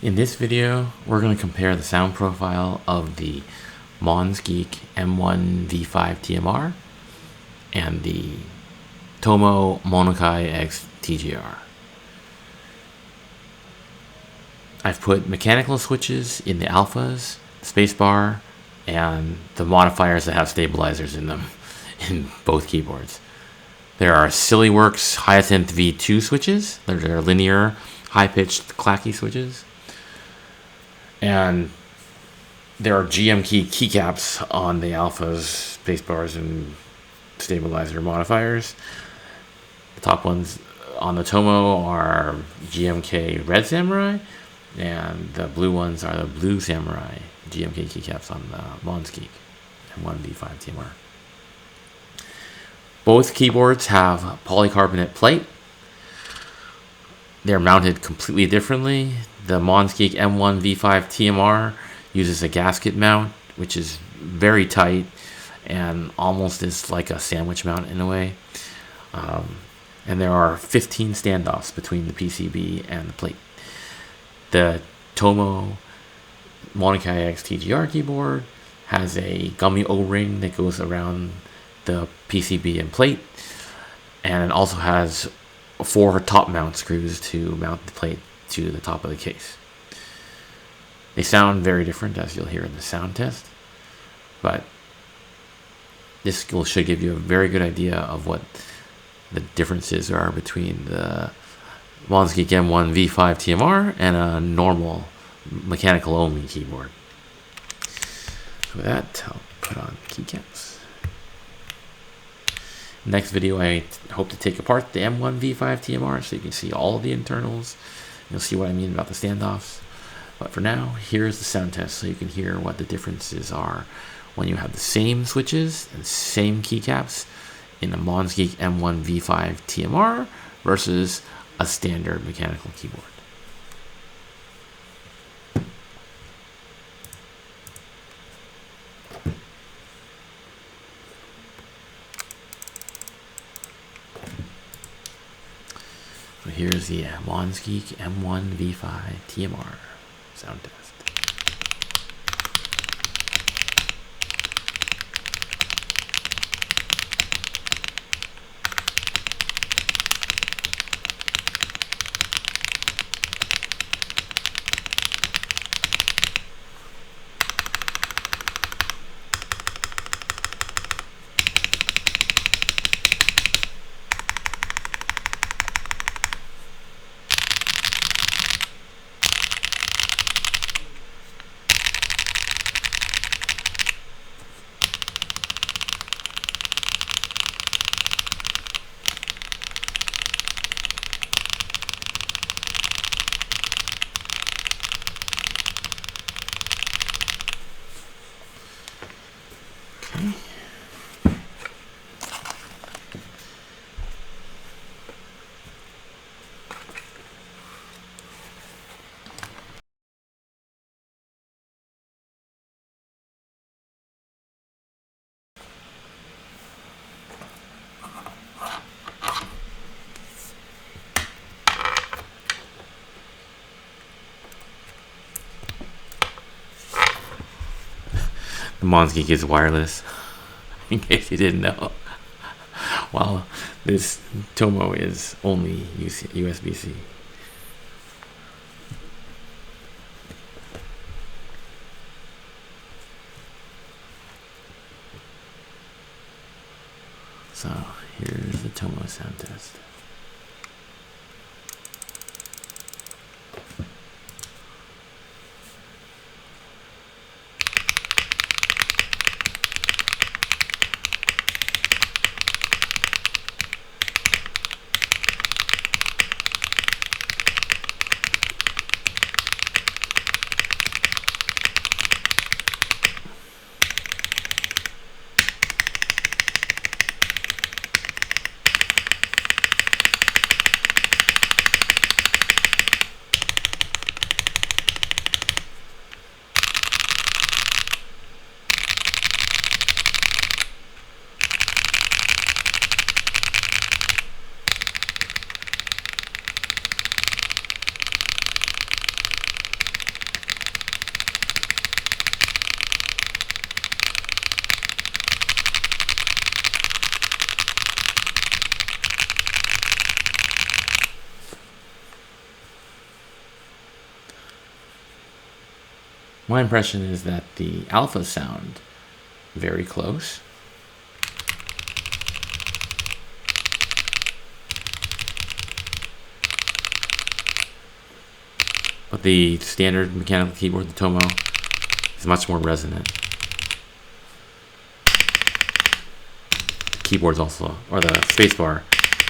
In this video, we're going to compare the sound profile of the Monsgeek M1 V5 TMR and the Tomo Monokei X TGR. I've put mechanical switches in the alphas, spacebar, and the modifiers that have stabilizers in them in both keyboards. There are Sillyworks Hyacinth V2 switches. They're linear, high-pitched, clacky switches. And there are GM keycaps on the alphas, spacebars, and stabilizer modifiers. The top ones on the Tomo are GMK Red Samurai, and the blue ones are the Blue Samurai GMK keycaps on the Monsgeek M1 V5 TMR. Both keyboards have polycarbonate plate. They're mounted completely differently. The Monsgeek M1 V5 TMR uses a gasket mount, which is very tight and almost is like a sandwich mount in a way. And there are 15 standoffs between the PCB and the plate. The Tomo Monokei X TGR keyboard has a gummy O-ring that goes around the PCB and plate, and it also has 4 top mount screws to mount the plate to the top of the case. They sound very different, as you'll hear in the sound test, but this should give you a very good idea of what the differences are between the Monsgeek M1 V5 TMR and a normal mechanical only keyboard. So with that, I'll put on keycaps. Next video, I hope to take apart the M1 V5 TMR so you can see all of the internals. You'll see what I mean about the standoffs. But for now, here's the sound test so you can hear what the differences are when you have the same switches and same keycaps in the Monsgeek M1 V5 TMR versus a standard mechanical keyboard. So here's the Monsgeek M1 V5 TMR sound test. The Monsgeek is wireless, in case you didn't know, while this Tomo is only USB-C. So here's the Tomo sound test. My impression is that the alphas sound very close. But the standard mechanical keyboard, the Tomo, is much more resonant. The keyboard's also, or the spacebar,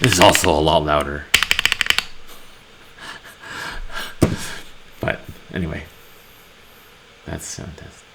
is also a lot louder. But anyway, that's sound test.